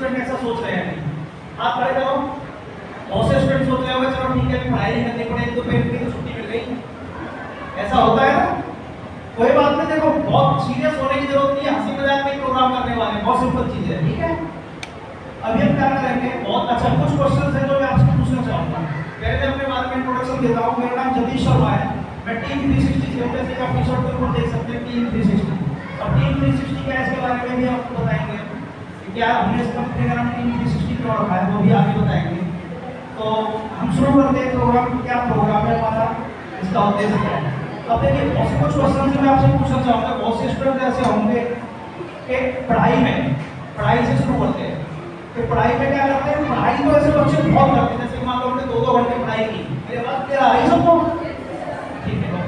Student ऐसा सोच रहे हैं नहीं? आप खड़े करो। बहुत से स्टूडेंट सोच रहे होंगे चलो ठीक है पढ़ाई नहीं करनी पड़ेगी तो पेरेंट्स की तो छुट्टी मिल गई। ऐसा होता है ना? कोई बात नहीं, देखो बहुत सीरियस होने की जरूरत नहीं है, हंसी मजाक में प्रोग्राम करने वाले हैं, बहुत सिंपल चीज है, ठीक है। अभी हम क्या करेंगे, बहुत अच्छा कुछ क्वेश्चंस हैं जो मैं आपसे पूछना चाहूंगा। पहले मैं अपने बारे में इंट्रोडक्शन देता हूं। मेरा नाम जगदीश शर्मा है, मैं टीम 360 से हूं, जैसे आप टी-शर्ट के ऊपर देख सकते हैं टीम 360। अब टीम 360 क्या है इसके बारे में भी आपको बताएंगे कि क्या हमने इस कंपनी का नाम टीम 360 क्यों रखा है, वो भी आगे बताएंगे। तो हम शुरू करते हैं प्रोग्राम। क्या प्रोग्राम है हमारा, इसका उद्देश्य क्या है। अब देखिए बहुत से कुछ क्वेश्चन मैं आपसे पूछना चाहूंगा। बहुत से स्टूडेंट ऐसे होंगे कि पढ़ाई से शुरू करते हैं कि पढ़ाई में क्या करते हैं, पढ़ाई तो ऐसे बच्चे बहुत करते हैं, जैसे मान लो हमने 2-2 घंटे पढ़ाई की, मेरे बात क्या आ रही है सबको, ठीक है।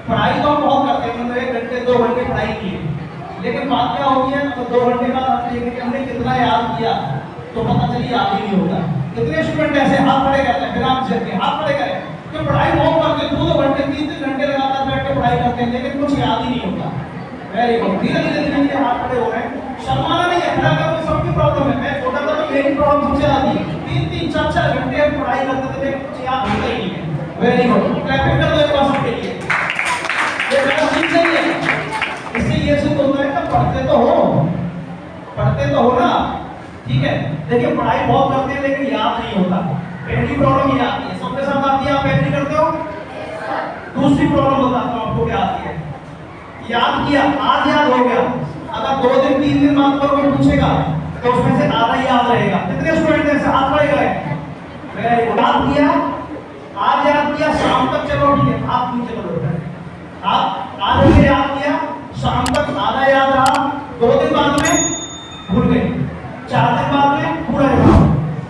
पढ़ाई तो हम बहुत करते हैं, मतलब 1 घंटे 2 घंटे पढ़ाई की है, लेकिन बात क्या होगी है तो 2 घंटे बाद आप देखेंगे हमने कितना याद किया तो पता चली याद ही नहीं होता। कितने स्टूडेंट ऐसे हाथ खड़े करते हैं, फिर आप चलते हाथ खड़े करें कि पढ़ाई बहुत करते हैं, 2-2 घंटे 3-3 घंटे लगातार बैठ के पढ़ाई करते हैं, लेकिन कुछ याद ही नहीं होता। वेरी गुड, धीरे धीरे हाथ खड़े हो रहे हैं। शर्माना नहीं है, खड़ा करके सबकी प्रॉब्लम है। मैं छोटा था तो मेरी प्रॉब्लम सबसे ज्यादा थी, 3-3 4-4 घंटे हम पढ़ाई करते थे लेकिन कुछ याद होता ही नहीं है। वेरी गुड, क्लैपिंग कर दो एक बार सबके लिए। ये मेरा सीख नहीं है, इससे ये सिद्ध होता है कि पढ़ते तो हो ना, ठीक है। देखिए पढ़ाई बहुत करते हैं लेकिन याद नहीं होता, पहली प्रॉब्लम ये आती है। सबके साथ आती है, आप एग्री करते हो? दूसरी प्रॉब्लम बताता हूं आपको क्या आती है। याद किया, आज याद हो गया, अगर 2 दिन 3 दिन बाद कोई पूछेगा तो उसमें से आधा ही याद रहेगा। कितने स्टूडेंट ऐसे हाथ खड़े करें? याद किया, आज याद किया, शाम तक चलो ठीक है, आप नीचे चलो बेटा, आप आज में याद किया, शाम तक आधा याद रहा, 2 दिन बाद में भूल गए, 4 दिन बाद में पूरा याद,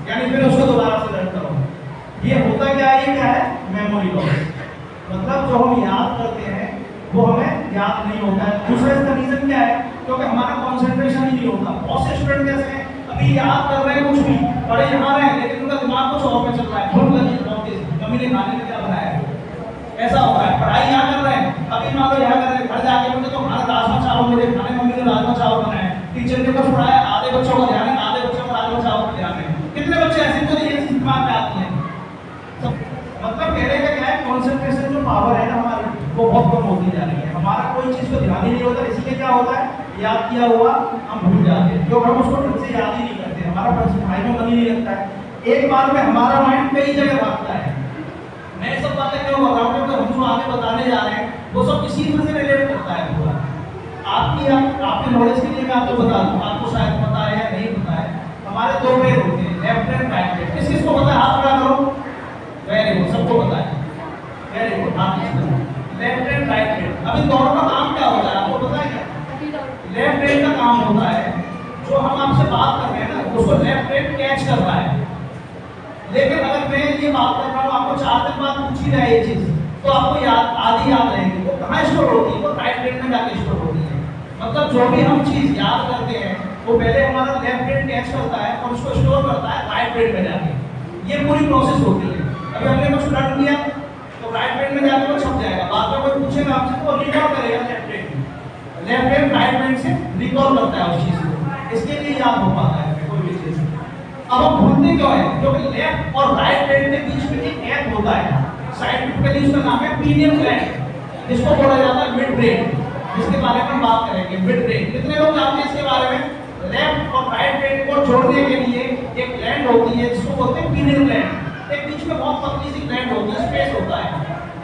यानी फिर उसको दोबारा से लर्न करो। ये होता क्या है, ये क्या है, मेमोरी लॉस। मतलब जो हम याद करते हैं वो हमें याद नहीं होता है। दूसरा इसका रीजन क्या है, क्योंकि हमारा कंसंट्रेशन ही नहीं होता। बहुत से स्टूडेंट कैसे हैं, अभी याद कर रहे हैं कुछ भी, पढ़े यहाँ रहे हैं लेकिन उनका दिमाग कुछ और में चल रहा है, भूल लगी बहुत तेज, मम्मी ने खाने में क्या बनाया है, ऐसा हो रहा है। पढ़ाई यहाँ कर रहे हैं, अभी मान लो यहाँ कर रहे हैं, घर जाके मुझे तो खाना राजमा चावल मेरे खाने, मम्मी ने राजमा चावल बनाया, टीचर ने कुछ पढ़ाया, आधे बच्चों को ध्यान है, आधे बच्चों को राजमा चावल पर ध्यान है। कितने बच्चे ऐसे जो ये दिमाग में आती है। मतलब मेरे का क्या है, कंसंट्रेशन जो पावर है ना हमारी, वो बहुत कम होती जा रही है। हमारा कोई चीज को ध्यान ही नहीं होता, इसीलिए क्या होता है, याद किया हुआ हम भूल जाते हैं, क्योंकि हम उसको ढंग से याद ही नहीं करते, हमारा पढ़ाई में मन ही नहीं लगता है। एक बार में हमारा माइंड कई जगह भागता है। मैं सब बातें क्यों बोल रहा हूँ, हम जो आगे बताने जा रहे हैं वो सब इसी से रिलेट करता है पूरा। आपकी नॉलेज के लिए मैं आपको बता दूं, आपको शायद पता है या नहीं पता है, हमारे 2 ब्रेन होते हैं, लेफ्ट एंड राइट ब्रेन। किस किसको पता है, हाथ खड़ा करो। वेरी गुड, सबको पता है, वेरी गुड, हाथ खड़ा। लेफ्ट एंड राइट ब्रेन, अभी दोनों का काम क्या होता है आपको पता है क्या? लेफ्ट ब्रेन का काम होता है, जो हम आपसे बात कर रहे हैं ना उसको लेफ्ट ब्रेन कैच कर रहा है। लेकिन अगर मैं ये बात कर रहा हूँ, आपको 4 दिन बाद पूछी जाए ये चीज, तो आपको आधी याद रहेगी। वो कहाँ स्टोर होती है, वो राइट ब्रेन में जाके स्टोर होती है। मतलब जो भी हम चीज याद करते हैं वो पहले हमारा लेफ्ट ब्रेन कैच करता है और उसको स्टोर करता है राइट ब्रेन में जाके। ये पूरी प्रोसेस होती है। अभी हमने कुछ लर्न किया तो राइट ब्रेन में जाके वो छप जाएगा, बाद में कोई पूछेगा आपसे तो रिकॉल करेगा left brain. Left brain right brain से रिकॉल करता है उस चीज को, इसके लिए याद हो पाता है कोई भी चीज। अब हम भूलते क्यों है, क्योंकि लेफ्ट और राइट ब्रेन के बीच में एक गैप होता है, साइंटिफिकली उसका नाम है पीनियल ग्लैंड, जिसको बोला जाता है मिड ब्रेन, जिसके बारे में हम बात करेंगे। मिड ब्रेन कितने लोग जानते हैं इसके बारे में? लेफ्ट और राइट ब्रेन को जोड़ने के लिए एक ग्लैंड होती है जिसको बोलते हैं पीनियल ग्लैंड। एक बीच में बहुत पतली सी ग्लैंड होती है, स्पेस होता है,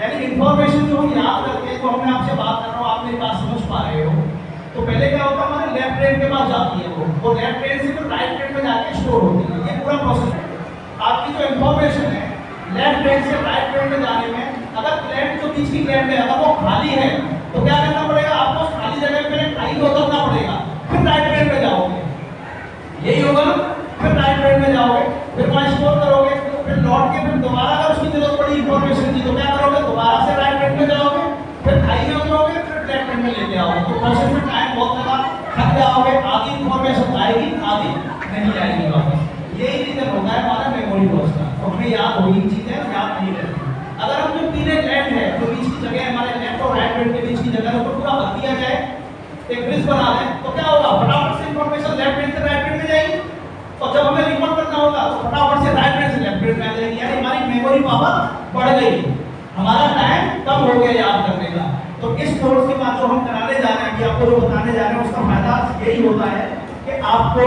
यानी इंफॉर्मेशन जो हम याद करते हैं, जो मैं आपसे बात कर रहा हूँ आप मेरी बात समझ पा रहे हो, तो पहले क्या होता है हमारे लेफ्ट ब्रेन के पास जाती है वो लेफ्ट ब्रेन से फिर राइट ब्रेन में जाके स्टोर होती है। ये पूरा प्रोसेस है। आपकी जो इंफॉर्मेशन है लेफ्ट ब्रेन से राइट ब्रेन में जाने में, अगर ग्लैंड जो बीच की ग्लैंड है अगर वो खाली है तो क्या करना पड़ेगा, आपको उस खाली जगह पे टाइट उतरना पड़ेगा, फिर राइट ब्रेन में जाओगे, यही होगा ना। फिर राइट ब्रेन में जाओगे, फिर वहाँ स्टोर करोगे, फिर लौट के फिर दोबारा अगर उसकी जरूरत पड़ी इंफॉर्मेशन की तो क्या करोगे, दोबारा से राइट ब्रेन में जाओगे, फिर खाली में उतरोगे, फिर लेफ्ट ब्रेन में लेके आओगे। तो प्रोसेस में टाइम बहुत लगा, थक जाओगे, आधी इंफॉर्मेशन आएगी आधी नहीं आएगी वापस। यही रीजन होता है हमारा मेमोरी लॉस का। तो हमें याद होगी चीजें याद नहीं रहती। अगर हम जो पीले ग्लैंड है जो बीच की जगह हमारे लेफ्ट और राइट ब्रेन के बीच की जगह को पूरा भर दिया जाए, एक ब्रिज बना दें, तो क्या होगा, फटाफट से इंफॉर्मेशन लेफ्ट ब्रेन से राइट ब्रेन में जाएगी। और जब हमें रिकॉर्ड करना होगा तो फटाफट से राइट हैंड से लेफ्ट हैंड में आ जाएगी, यानी हमारी मेमोरी पावर बढ़ गई, हमारा टाइम कम हो गया याद करने का। तो इस कोर्स के बाद जो हम कराने जा रहे हैं, कि आपको जो बताने जा रहे हैं, उसका फायदा यही होता है कि आपको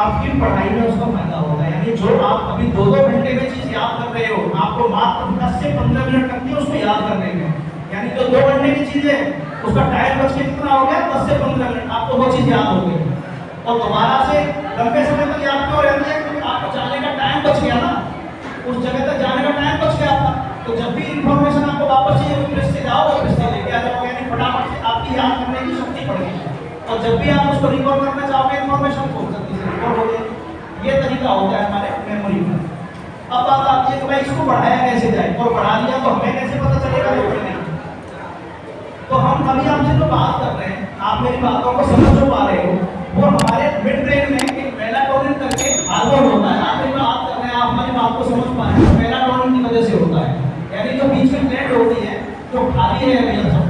आपकी पढ़ाई में उसका फायदा होगा। यानी जो आप अभी 2-2 घंटे में चीज याद कर रहे हो, आपको मात्र 10 से 15 मिनट लगती है उसको याद करने में। यानी जो 2 घंटे की चीज है उसका टाइम बच के कितना हो गया, 10 से 15 मिनट, आपको वो चीज याद हो गई। और दोबारा से लंबे समय तक याद क्यों रहती है, क्योंकि आपको जाने का टाइम बच गया ना, उस जगह तक जाने का टाइम बच गया आपका। तो जब भी इंफॉर्मेशन आपको वापस चाहिए, फिर से जाओ और फिर से लेके आ जाओगे, यानी फटाफट से आपकी याद करने की शक्ति बढ़ेगी। और जब भी आप उसको रिकॉर्ड करना चाहोगे, इंफॉर्मेशन को जल्दी से रिकॉर्ड हो जाएगी। ये तरीका होता है हमारे मेमोरी का। अब बात आती है कि भाई इसको बढ़ाया कैसे जाए, और बढ़ा दिया तो हमें कैसे पता चलेगा कि नहीं। तो हम अभी आपसे जो बात कर रहे हैं, आप मेरी बातों को समझ पा रहे हो, वो हमारे मिड ब्रेन में एक मेलाटोनिन करके हार्मोन होता है। आप मेरी बात कर रहे हैं, आप हमारी बात को समझ पा रहे हैं, मेलाटोनिन की वजह से होता है। यानी जो बीच में ग्लैंड होती है जो खाली है भैया सब,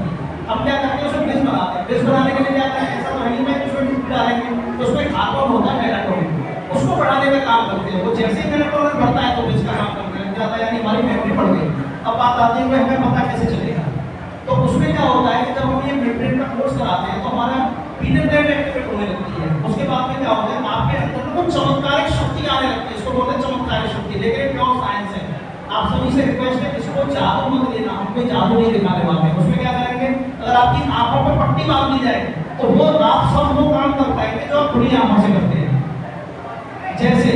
हम क्या करते हैं उसमें डिश बनाते हैं। डिश बनाने के लिए क्या करते हैं, ऐसा तो है नहीं मैं उसमें डिश डालेंगे, तो उसमें एक हार्मोन होता है मेलाटोनिन, उसको बढ़ाने का काम करते हैं। वो जैसे ही मेलाटोनिन बढ़ता है तो डिश का काम करने लग जाता है, यानी हमारी मेमोरी बढ़ गई। अब बात आती है कि हमें पता कैसे चलेगा। तो उसमें क्या होता है कि जब हम ये मिड ब्रेन का कोर्स कराते हैं तो हमारा पीनियल ग्लैंड एक्टिवेट होने लगती है। उसके बाद में क्या होता है, आपके अंदर में कुछ चमत्कारिक शक्ति आने लगती है, इसको बोलते हैं चमत्कारिक शक्ति। लेकिन प्योर साइंस है, आप सभी से रिक्वेस्ट है, इसको जादू मत लेना, हम कोई जादू नहीं दिखाने वाले हैं। उसमें क्या करेंगे, अगर आपकी आंखों पर पट्टी बांध दी जाए तो वो आप सब वो काम कर पाएंगे जो आप खुली आंखों से करते हैं। जैसे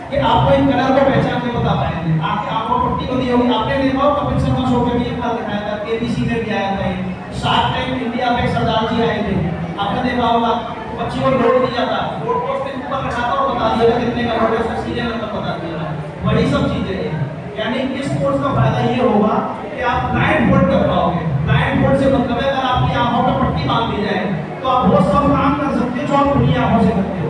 कि आपको एक कलर को पहचान के बता पाएंगे, आपकी आंखों पर पट्टी बंधी होगी। आपने देखा हो कपिल शर्मा शो में भी एक बार दिखाया था, केबीसी में भी आया था, शार्क टैंक इंडिया में सरदार जी आए थे, आपने देखा होगा। बच्ची को नोट दिया था, नोट को उसके ऊपर रखा था और बता दिया था कितने का नोट है, उसका सीरियल नंबर बता दिया था। बड़ी सब चीजें हैं। यानी इस कोर्स का फायदा ये होगा कि आप ब्लाइंड फोल्ड कर पाओगे। ब्लाइंड फोल्ड से मतलब है, अगर आपकी आंखों पर पट्टी बांध दी जाए तो आप वो सब काम कर सकते हो जो आप खुली आंखों से करते हो।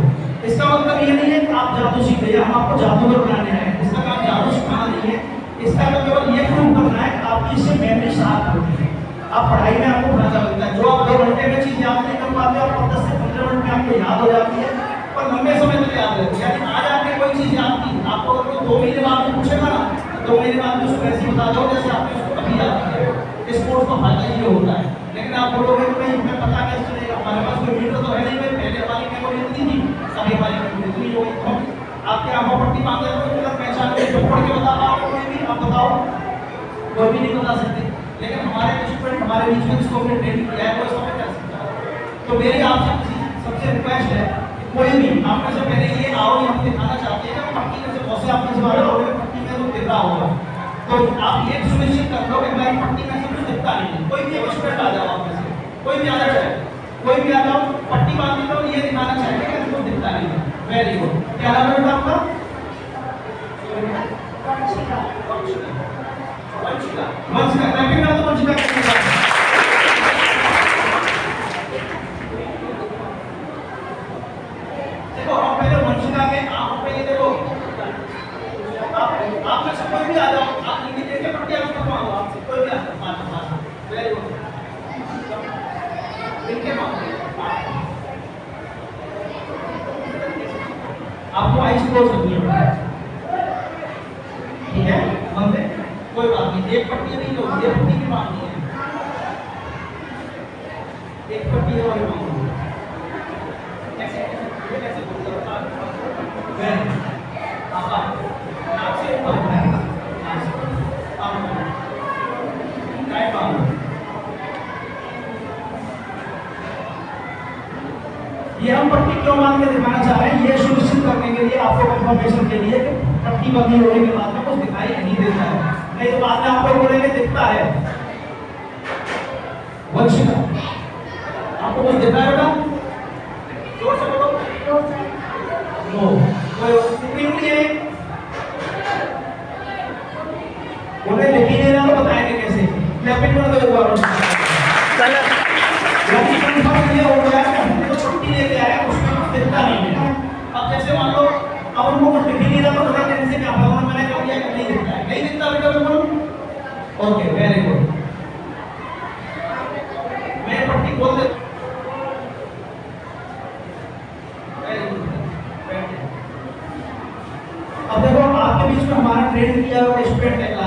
इसका मतलब ये नहीं है कि आप जादू सीख रहे हैं, हम आपको जादूगर बनाने हैं, इसका काम जादू सिखाना नहीं है। इसका तो केवल ये प्रूव करना है कि आपकी इससे मेमोरी शार्प होती है, आप पढ़ाई में आपको फायदा मिलता है। जो आप 2 घंटे में चीज याद नहीं कर पाते, आपको 10 से 15 मिनट में आपको याद हो जाती है और लंबे समय तक याद रहती है। यानी आज आपने कोई चीज याद की, आपको अगर कोई 2 महीने बाद में पूछेगा ना, 2 महीने बाद में उसको ऐसे ही बता दो जैसे आपने उसको अभी याद किया। इस कोर्स का फायदा ये होता है। लेकिन आप बोलोगे कि भाई हमें पता कैसे चलेगा, हमारे पास कोई मीटर तो है नहीं, भाई पहले हमारी मेमोरी इतनी थी, अभी हमारी मेमोरी इतनी हो गई। तो आपके आंखों पट्टी बांधे तो तुरंत पहचान के पढ़ के बता पाओगे कोई भी, आप बताओ, कोई भी नहीं बता सकते। लेकिन हमारे स्टूडेंट हमारे बीच में इसको हमने ट्रेनिंग किया है, वो इसको कर सकता है। तो मेरी आपसे सबसे रिक्वेस्ट है, कोई भी आप में से पहले ये आओ, ये हम दिखाना चाहते हैं कि पट्टी में से बहुत से आपने सवाल होंगे, पट्टी में तो दिख रहा होगा, तो आप ये सुनिश्चित कर लो कि भाई पट्टी में से कुछ दिखता नहीं है। कोई भी एक स्टूडेंट आ जाओ, आप में से कोई भी आ जाए, कोई भी आ जाओ, पट्टी बांध लो, ये दिखाना चाहिए कि कुछ दिखता नहीं है। Very good. क्या नाम है आपका? वंशिका। वंशिका टाइपिंग ना तो वंशिका कैसे बात है? देखो हम पहले वंशिका के आंखों पे ये देखो, आप में से कोई भी आ जाओ, आप इनकी देख के पट्टी आपको मांगो, आपसे कोई भी आ जाओ, मानो। Very good. इनके मांगो, आपको आइस क्लोज करनी है, ठीक है? बंदे कोई बात नहीं, एक पट्टी नहीं लो, ये पट्टी भी मांगनी है, एक पट्टी और मांगो। कैसे ये कैसे बोलते हो आप? आपसे राइट मांगो। ये हम पट्टी क्यों मान के दिखाना चाह रहे हैं, ये सुनिश्चित करने के लिए, आपको कंफर्मेशन के लिए कि पट्टी बंदी होने के बाद में कुछ दिखाई नहीं देता है, नहीं तो बाद में आपको बोलेंगे दिखता है। वंशिका आपको कुछ दिख रहा है बेटा? जोर से बोलो। नो, कोई उंगली है, उन्हें दिख ही नहीं रहा तो बताएंगे कैसे? क्लैपिंग कर दो एक बार। कंफर्म ये हो गया कि हमने जो छुट्टी लेके आए उसमें कुछ दिखता नहीं है। अब जैसे मान लो अब उनको कुछ दिख ही नहीं रहा तो बता देने से क्या होगा? मैंने कहा क्या नहीं दिखता है, नहीं दिखता बेटा बिल्कुल। Okay very good. मैं पट्टी खोल दे, वेरी गुड।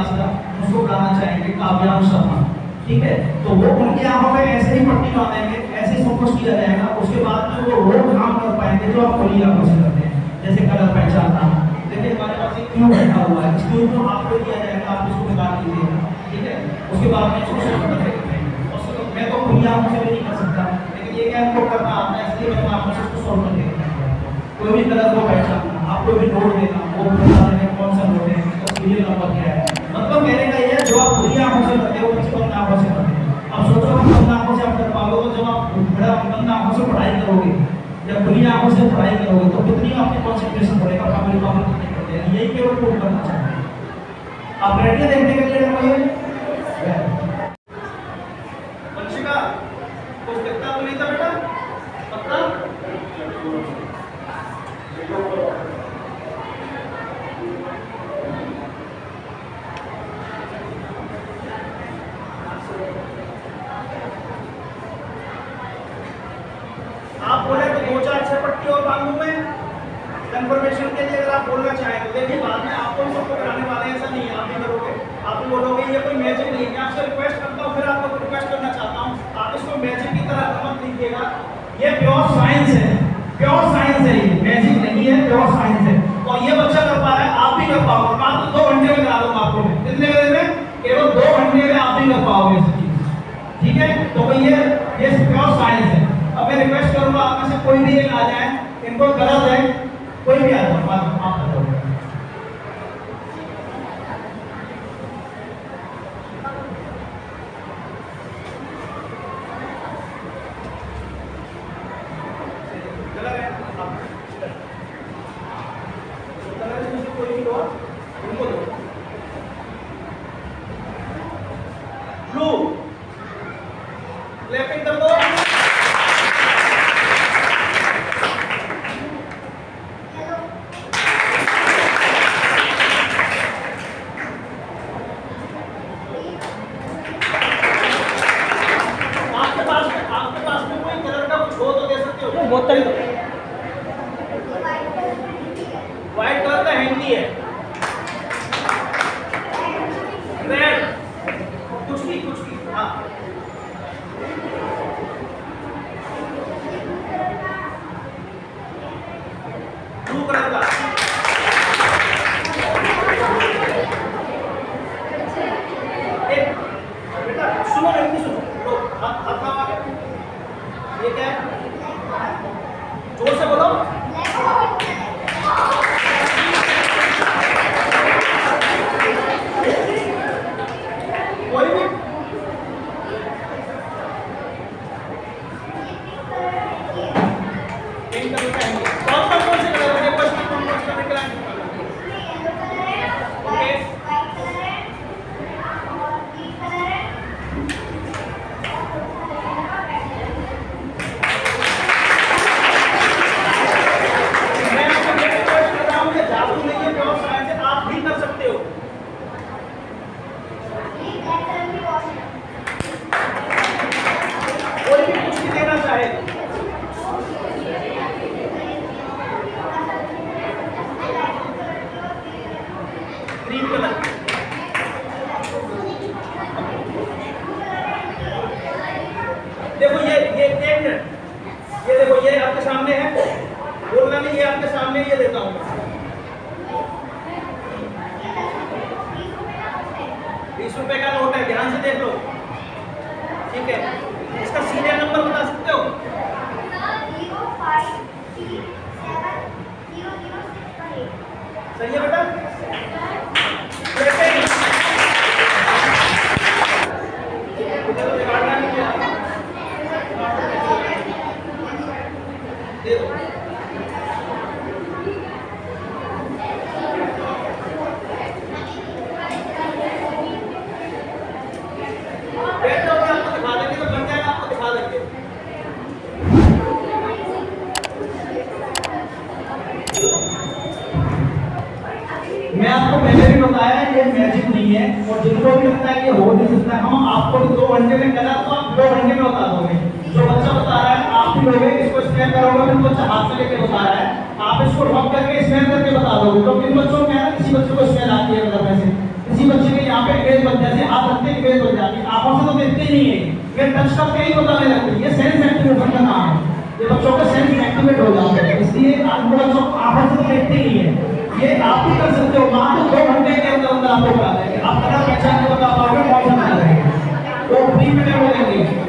क्लास का, उसको बुलाना चाहेंगे काव्यांश शर्मा, ठीक है। तो वो उनकी आंखों में ऐसे ही पट्टी बांधेंगे, ऐसे ही सब कुछ किया जाएगा। उसके बाद में वो काम कर पाएंगे जो आप खुली आंखों से करते हैं, जैसे कलर पहचानना। देखिए हमारे पास एक क्यूब बैठा हुआ है, इस क्यूब को आपको दिया जाएगा, आप इसको निकाल लीजिएगा, ठीक है। उसके बाद में इसको सोल्व करेंगे। मैं तो खुली आंखों से भी नहीं कर सकता, लेकिन ये क्या आपको करना आता है, इसलिए मैं आपको इसको सोल्व कर देगा। कोई भी कलर को पहचानना, आपको भी नोट देना, वो बता देंगे कौन सा नोट है, उसका सीरियल नंबर क्या है। मतलब मेरे का ये है, जो आप खुली आंखों से करते हो किसी बंद आंखों से करते हैं। अब सोचो कि बंद आंखों से आप कर पाओगे, तो जब आप बड़ा बंद आंखों से पढ़ाई करोगे, जब खुली आंखों से पढ़ाई करोगे, तो कितनी आपकी कंसंट्रेशन बढ़ेगा, फैमिली प्रॉब्लम कितनी बढ़ेगी। यही केवल प्रूव करना चाहते हैं। आप रेडी देखने के लिए वंशिका कुछ दिखता तो नहीं था बेटा, पता आप बोले तो 2-4-6 पट्टी और बांधूं मैं कंफर्मेशन के लिए, अगर आप बोलना चाहें तो। देखिए बाद में आपको सबको कराने वाले ऐसा नहीं है, आप भी करोगे, आप भी बोलोगे ये कोई मैजिक नहीं है। आपसे रिक्वेस्ट करता हूँ, फिर आपको रिक्वेस्ट करना चाहता हूँ, आप इसको मैजिक की तरह मत लीजिएगा। ये प्योर साइंस है, प्योर साइंस है, ये मैजिक नहीं है, प्योर साइंस है। और ये बच्चा कर पा रहा है, आप भी कर पाओगे। मात्र 2 घंटे में करा दूंगा आपको, कितने देर में? केवल 2 घंटे में आप भी कर पाओगे इस चीज, ठीक है। तो भाई ये प्योर साइंस है। अब मैं रिक्वेस्ट करूंगा आप में से कोई भी एक आ जाए, इनको गलत है, कोई भी आ जाए, आप बताओगे। कोई भी और उनको दो ब्लू क्लैपिंग कर दो। आपके पास में कोई कलर का कुछ हो तो दे सकते हो। बोतल व्हाइट कलर का हैंडी है, रेड कुछ भी हाँ ब्लू कलर का। एक बेटा सुनो, नहीं सुनो, हाथ लगा के। ये क्या है? जोर से बोलो। कोई भी कौन से कलर है? क्वेश्चन कौन से निकला है? ओके मैं आपको रिक्वेस्ट कर रहा हूँ, ये जादू नहीं है, प्योर साइंस है, आप भी कर सकते हो। कोई भी कुछ भी देना चाहे, ग्रीन कलर। देखो ये एक मिनट, ये देखो ये आपके सामने है, बोलना नहीं, ये आपके सामने, ये देता हूँ 20 रुपए का नोट है, ध्यान से देख लो, ठीक है। इसका सीरियल नंबर बता सकते हो? 0537000618। सही है बेटा? दे दो। मैं आपको पहले भी बताया ये मैजिक नहीं है, और जिनको भी लगता है कि हो नहीं सकता, हम आपको 2 घंटे में करा तो आप 2 घंटे में बता दोगे। जो बच्चा बता रहा है आप भी लोगे, इसको स्कैन करोगे, फिर बच्चा हाथ में लेके बता रहा है, आप इसको ड्रॉप करके स्कैन करके बता दोगे। तो किन बच्चों में है, किसी बच्चे को स्कैन आती है, मतलब ऐसे किसी बच्चे के यहाँ पे इमेज बन जाती है, हाथ रखते ही इमेज बन जाती है, आंखों से तो देखते ही नहीं है, ये टच करके ही बताने लगते हैं। ये सेंस एक्टिवेशन का नाम है, ये बच्चों का सेंस एक्टिवेट हो जाता है, इसलिए आपको बच्चों को आंखों से तो देखते ही है। ये आप भी कर सकते हो, मात्र 2 घंटे के अंदर अंदर आपको करा देंगे। आप कलर पहचान के बता पाओगे कौन सा कलर है, तो फ्री में डेमो देंगे।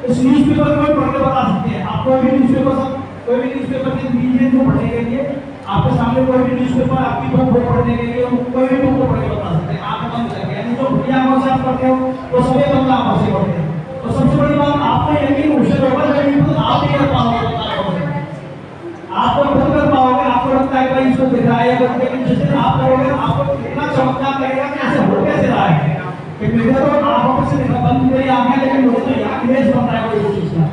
इस न्यूज़पेपर को पढ़ के बता सकते हैं। आप कोई भी न्यूज़पेपर के दीजिए को पढ़ने के लिए, आपके सामने कोई भी न्यूज़पेपर आपकी बुक को पढ़ने के लिए कोई भी बुक को पढ़ के बता सकते हैं, आंख बंद करके। यानी जो खुली आंखों से आप पढ़ते हो वो सभी बंद आंखों से पढ़ते हैं। तो सबसे बड़ी बात, आपको यकीन उससे होगा जब आप नहीं कर पाओगे, आपको खुद कर पाओगे। आपको लगता है भाई इसको दिखाया, लेकिन जिस दिन आप करोगे आपको इतना चमत्कार लगेगा कि ऐसे हो कैसे रहा है कि मेरे तो आंखों से बंद मेरी आंखें, लेकिन मुझे तो यहाँ इमेज बन रहा है कोई चीज का।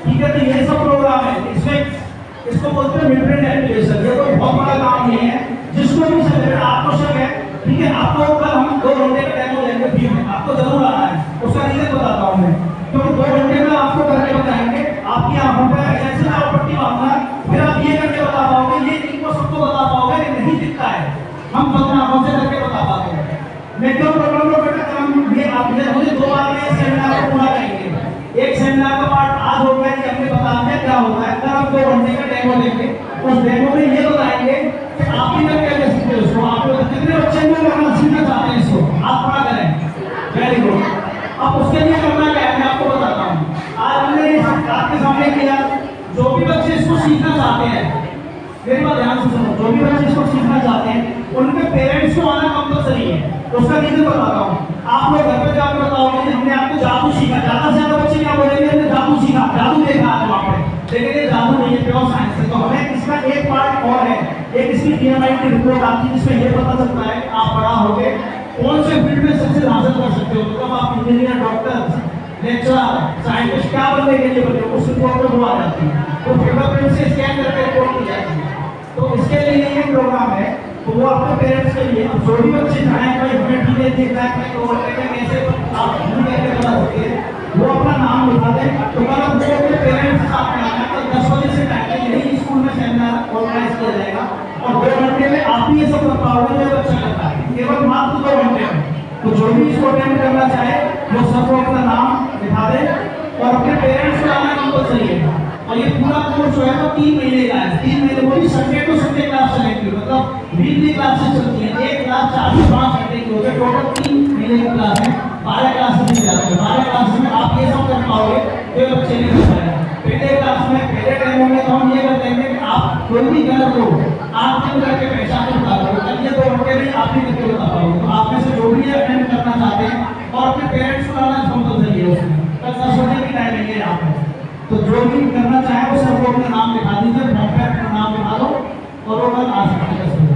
ठीक है, तो ये सब प्रोग्राम है, इसमें इसको बोलते हैं मिड-ब्रेन एक्टिवेशन। ये कोई बहुत बड़ा काम नहीं है, जिसको भी शक है, आपको शक है, ठीक है, आपको कल हम 2 घंटे का डेमो लेंगे फ्री में, आपको जरूर आना है। उसका रीजन बताता हूँ मैं, क्योंकि 2 घंटे में आपको करके बताएंगे। आपकी आंखों पे ऐसे आप पट्टी बांधना, फिर आप ये करके बता पाओगे, ये इनको सबको बता पाओगे कि नहीं दिखता है, हम अपनी आंखों से करके बता पाते हैं। मेकअप प्रोग्राम में बेटा काम ये आप मुझे 2 बार में सेमिनार को पूरा करेंगे। एक सेमिनार का पार्ट आज हो गया कि हमने बता दिया क्या होता है, कल हम 2 घंटे का डेमो देंगे। उस डेमो में ये बताएंगे कि आप भी करके ले सकते हो उसको। आप लोग कितने बच्चे में करना सीखना चाहते हैं इसको, आप थोड़ा करें, वेरी गुड। अब उसके लिए करना क्या है मैं आपको बताता हूँ। आज हमने आपके सामने किया, जो भी बच्चे इसको सीखना चाहते हैं, मेरी बात ध्यान से सुनो, जो भी बच्चे इसको सीखना चाहते हैं उनके पेरेंट्स को आना कंपलसरी है। उसका रीजन बताता हूँ। आप लोग घर पे जाकर बताओगे कि हमने आपको जादू सीखा, ज्यादा से ज्यादा बच्चे क्या बोलेंगे, हमने जादू सीखा, जादू देखा आज वहाँ पे, लेकिन ये जादू नहीं है, प्योर साइंस है। तो हमें इसका एक पार्ट और है, एक इसकी DMI की रिपोर्ट आती है जिसमें ये पता चलता है आप बड़ा हो गए कौन से फील्ड में सक्सेस हासिल कर सकते हो। मतलब आप इंजीनियर, डॉक्टर, लेक्चरर, साइंटिस्ट क्या बनने के लिए बने हो, उस रिपोर्ट में वो आ जाती है। तो फिंगरप्रिंट से स्कैन करके रिपोर्ट की जाती है। तो इसके लिए ये प्रोग्राम है, तो वो आपके पेरेंट्स के लिए। जो भी बच्चे चाहें भाई हमें टीवी देखना है, तो वो कैसे आप हिंदी करके बता सकते हैं, वो अपना नाम लिखा दें। तो कल आप अपने पेरेंट्स के साथ में आना, कल 10 बजे से टाइम यही स्कूल में सेमिनार ऑर्गेनाइज किया जाएगा और 2 घंटे में आप भी ये सब कर पाओगे जो बच्चा करता है, केवल मात्र 2 घंटे में। तो जो भी इसको अटेंड करना चाहे वो सबको अपना नाम लिखा दे और अपने पेरेंट्स को आना कंपलसरी है। और ये पूरा कोर्स जो है वो 3 महीने का है। 3 महीने वो भी संडे टू संडे क्लास चलेंगी, मतलब वीकली क्लासेस चलती हैं। एक क्लास 4-5 घंटे की होगी, टोटल 3 महीने की क्लास है। 12 क्लासेस दी जाती है। 12 क्लास में आप ये सब कर पाओगे जो बच्चे नहीं कर पाएगा। पहले क्लास में, पहले टाइम में तो हम ये कर देंगे कि आप कोई भी गलत हो आप दिन करके पहचान के बता दो, कल ये 2 घंटे में आप ही करके बता पाओगे। तो आप में से जो भी अटेंड करना चाहते हैं और अपने पेरेंट्स को लाना कंपलसरी है उसमें, कल 10 बजे की टाइमिंग है यहाँ पे। तो जो भी करना चाहे वो सबको अपना नाम लिखा दीजिए, फॉर्म पे अपना नाम लिखा दो और वो कल आ सकते हैं।